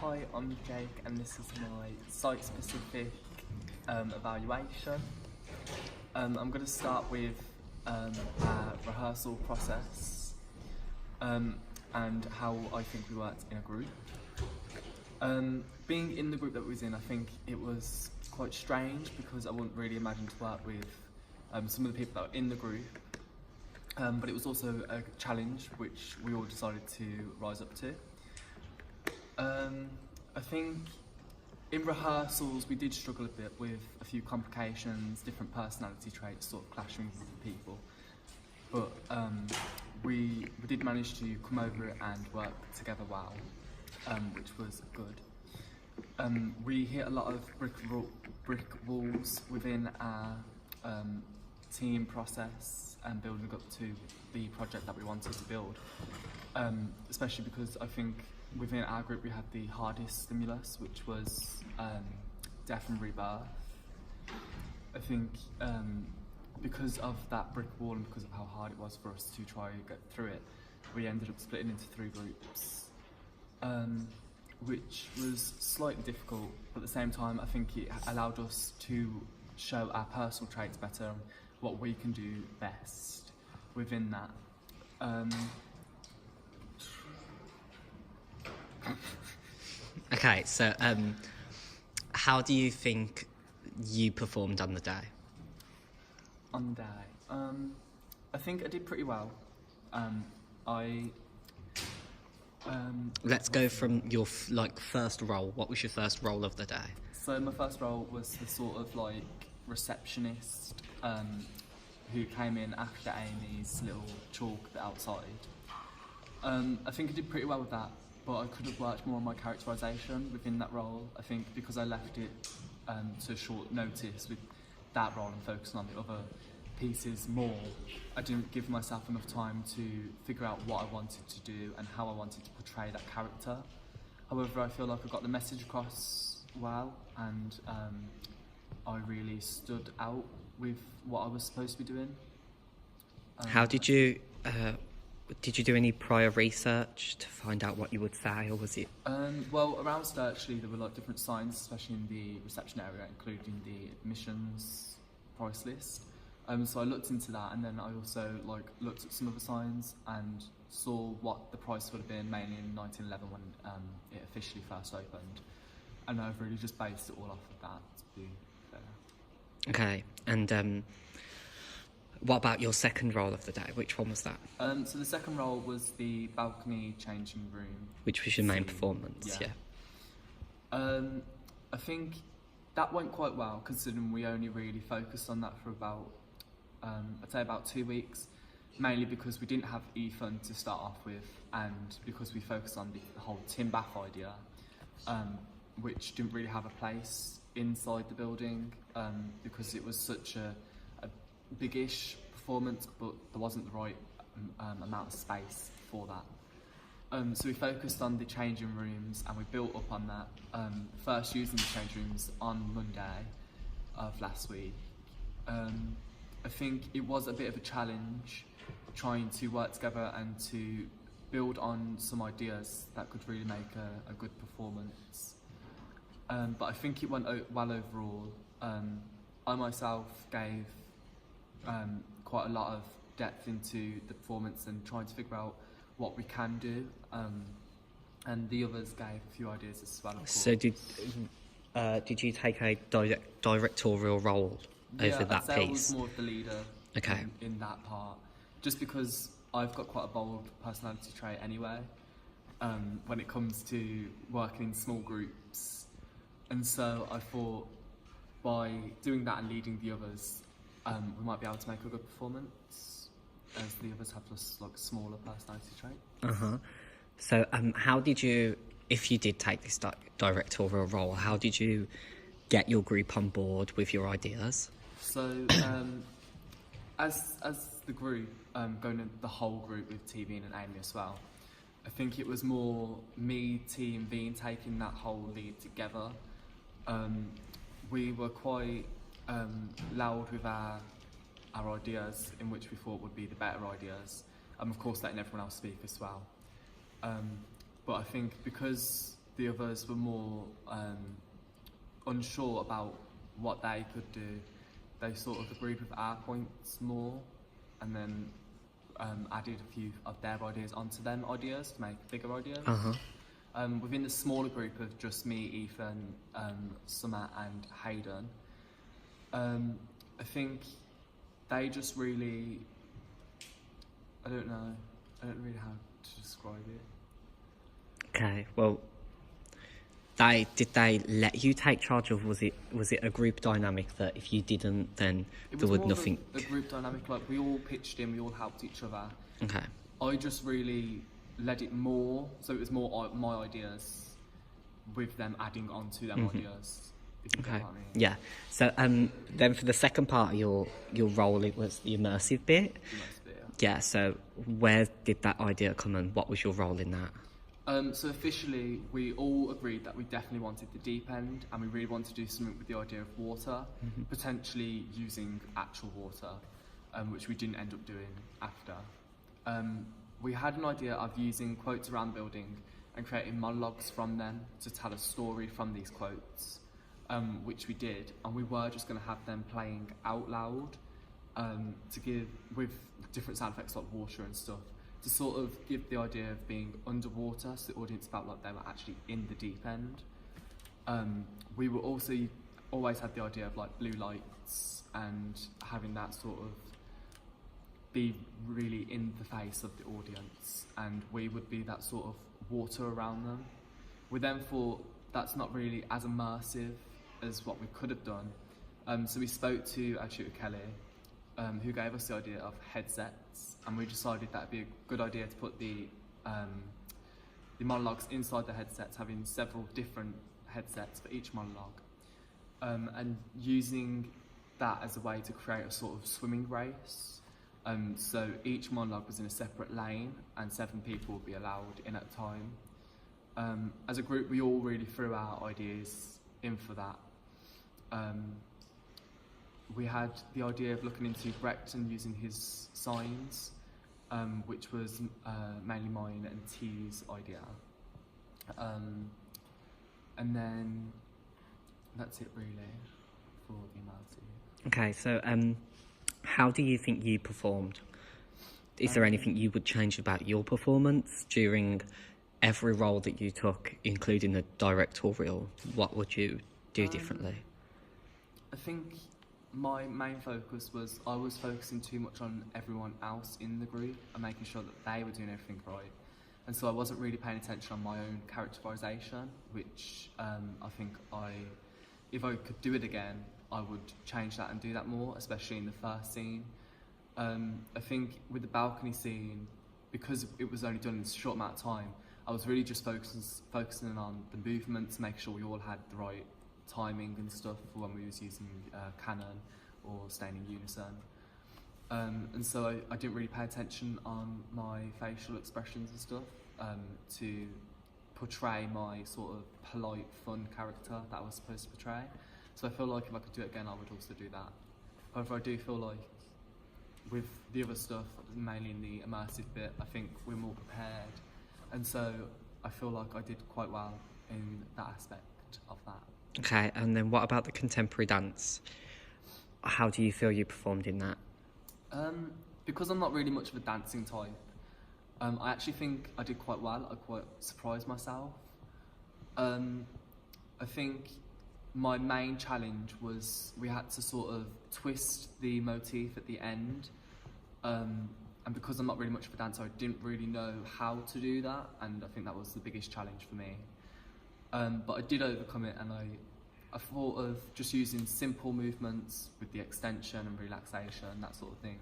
Hi, I'm Jake and this is my site-specific evaluation. I'm going to start with our rehearsal process and how I think we worked in a group. Being in the group that we was in, I think it was quite strange because I wouldn't really imagine to work with some of the people that were in the group. But it was also a challenge which we all decided to rise up to. I think in rehearsals we did struggle a bit with a few complications, different personality traits sort of clashing with people. But we did manage to come over it and work together well, which was good. We hit a lot of brick walls within our team process and building up to the project that we wanted to build, especially because I think within our group we had the hardest stimulus, which was death and rebirth. I think because of that brick wall and because of how hard it was for us to try and get through it, we ended up splitting into 3 groups, which was slightly difficult, but at the same time I think it allowed us to show our personal traits better and what we can do best within that. Okay, so how do you think you performed on the day? On the day, I think I did pretty well. Let's go from your first role. What was your first role of the day? So my first role was the sort of like receptionist who came in after Amy's little talk outside. I think I did pretty well with that, but I could have worked more on my characterisation within that role. I think because I left it to short notice with that role and focusing on the other pieces more, I didn't give myself enough time to figure out what I wanted to do and how I wanted to portray that character. However, I feel like I got the message across well, and I really stood out with what I was supposed to be doing. How did you do any prior research to find out what you would say, or was it? Well, around Sturchley there were like different signs, especially in the reception area, including the admissions price list. So I looked into that, and then I also looked at some other signs and saw what the price would have been, mainly in 1911 when it officially first opened. And I've really just based it all off of that, to be fair. Okay, and what about your second role of the day? Which one was that? So the second role was the balcony changing room. Which was your main performance, yeah. I think that went quite well, considering we only really focused on that for about, I'd say about 2 weeks, mainly because we didn't have Ethan to start off with, and because we focused on the whole Tim Bath idea, which didn't really have a place inside the building, because it was such a big-ish performance, but there wasn't the right amount of space for that. So we focused on the changing rooms and we built up on that, first using the change rooms on Monday of last week. I think it was a bit of a challenge trying to work together and to build on some ideas that could really make a good performance. But I think it went well overall. I myself gave quite a lot of depth into the performance and trying to figure out what we can do, and the others gave a few ideas as well, of course. So did you take a directorial role over that I'd say piece? I was more of the leader. Okay. In that part, just because I've got quite a bold personality trait anyway, when it comes to working in small groups, and so I thought by doing that and leading the others, we might be able to make a good performance, as the others have just like smaller personality traits. So how did you, if you did take this directorial role, how did you get your group on board with your ideas? So as the group, going into the whole group with T-Bean and Amy as well, I think it was more me, T and Bean taking that whole lead together. We were quite loud with our ideas, in which we thought would be the better ideas, and of course letting everyone else speak as well. But I think because the others were more unsure about what they could do, they sort of agreed with our points more, and then added a few of their ideas onto them ideas to make bigger ideas. Within the smaller group of just me, Ethan, Summer and Hayden, I think they just really, I don't know really how to describe it. Okay, well, did they let you take charge, or was it a group dynamic that if you didn't, then there would nothing? A group dynamic, like we all pitched in, we all helped each other. Okay. I just really led it more, so it was more my ideas with them adding on to them ideas. If you get Okay. what I mean. Yeah. So then for the second part of your role, it was the immersive bit. The most bit, Yeah. So where did that idea come, and what was your role in that? So officially, we all agreed that we definitely wanted the deep end, and we really wanted to do something with the idea of water, potentially using actual water, which we didn't end up doing after. We had an idea of using quotes around the building and creating monologues from them to tell a story from these quotes, which we did, and we were just going to have them playing out loud to give with different sound effects like water and stuff, to sort of give the idea of being underwater, so the audience felt like they were actually in the deep end. We were also always had the idea of like blue lights and having that sort of be really in the face of the audience, and we would be that sort of water around them. We then thought that's not really as immersive as what we could have done. So we spoke to our tutor Kelly, who gave us the idea of headsets, and we decided that'd be a good idea to put the monologues inside the headsets, having several different headsets for each monologue, and using that as a way to create a sort of swimming race. So each monologue was in a separate lane, and 7 people would be allowed in at a time. As a group, we all really threw our ideas in for that. We had the idea of looking into Brecht and using his signs, which was mainly mine and T's idea. And then that's it really for the immersive. Okay. So how do you think you performed? Is there anything you would change about your performance during every role that you took, including the directorial? What would you do differently? I think my main focus was I was focusing too much on everyone else in the group and making sure that they were doing everything right. And so I wasn't really paying attention on my own characterisation, which I think if I could do it again, I would change that and do that more, especially in the first scene. I think with the balcony scene, because it was only done in a short amount of time, I was really just focusing on the movements, make sure we all had the right timing and stuff for when we was using Canon or staying in unison. And so I didn't really pay attention on my facial expressions and stuff to portray my sort of polite, fun character that I was supposed to portray. So I feel like if I could do it again, I would also do that. However, I do feel like with the other stuff, mainly in the immersive bit, I think we're more prepared. And so I feel like I did quite well in that aspect of that. Okay, and then what about the contemporary dance? How do you feel you performed in that? Because I'm not really much of a dancing type, I actually think I did quite well. I quite surprised myself. I think my main challenge was we had to sort of twist the motif at the end, and because I'm not really much of a dancer, I didn't really know how to do that, and I think that was the biggest challenge for me. But I did overcome it, and I thought of just using simple movements with the extension and relaxation, that sort of thing,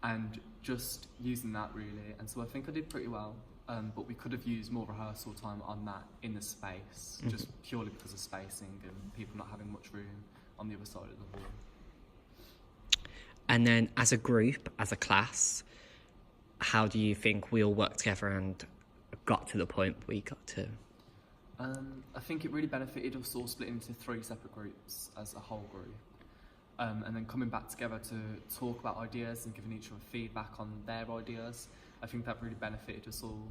and just using that really. And so I think I did pretty well, but we could have used more rehearsal time on that in the space, just purely because of spacing and people not having much room on the other side of the hall. And then as a group, as a class, how do you think we all worked together and got to the point we got to? I think it really benefited us all splitting into 3 separate groups as a whole group, and then coming back together to talk about ideas and giving each other feedback on their ideas. I think that really benefited us all.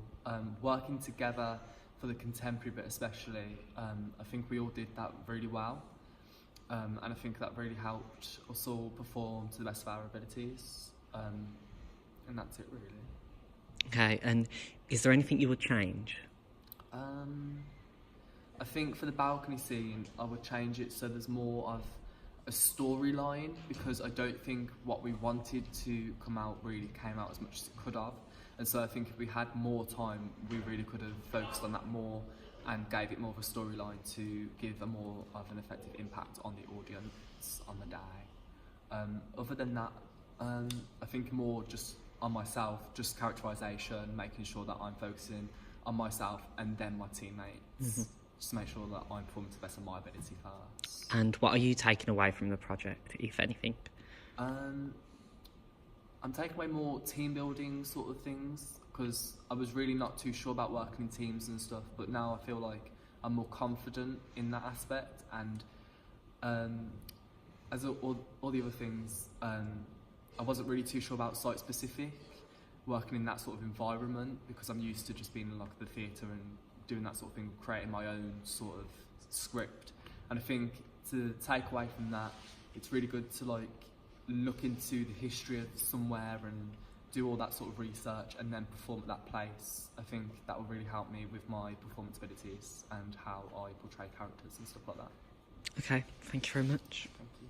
Working together for the contemporary bit especially, I think we all did that really well. And I think that really helped us all perform to the best of our abilities. And that's it, really. Okay, and is there anything you would change? I think for the balcony scene, I would change it so there's more of a storyline, because I don't think what we wanted to come out really came out as much as it could have. And so I think if we had more time, we really could have focused on that more and gave it more of a storyline to give a more of an effective impact on the audience on the day. Other than that, I think more just on myself, just characterisation, making sure that I'm focusing on myself and then my teammates, just to make sure that I'm performing to the best of my ability first. And what are you taking away from the project, if anything? I'm taking away more team building sort of things, because I was really not too sure about working in teams and stuff, but now I feel like I'm more confident in that aspect. And as all the other things, I wasn't really too sure about site specific, working in that sort of environment, because I'm used to just being in like the theatre and doing that sort of thing, creating my own sort of script. And I think to take away from that, it's really good to like look into the history of somewhere and do all that sort of research and then perform at that place. I think that will really help me with my performance abilities and how I portray characters and stuff like that. Okay, thank you very much. Thank you.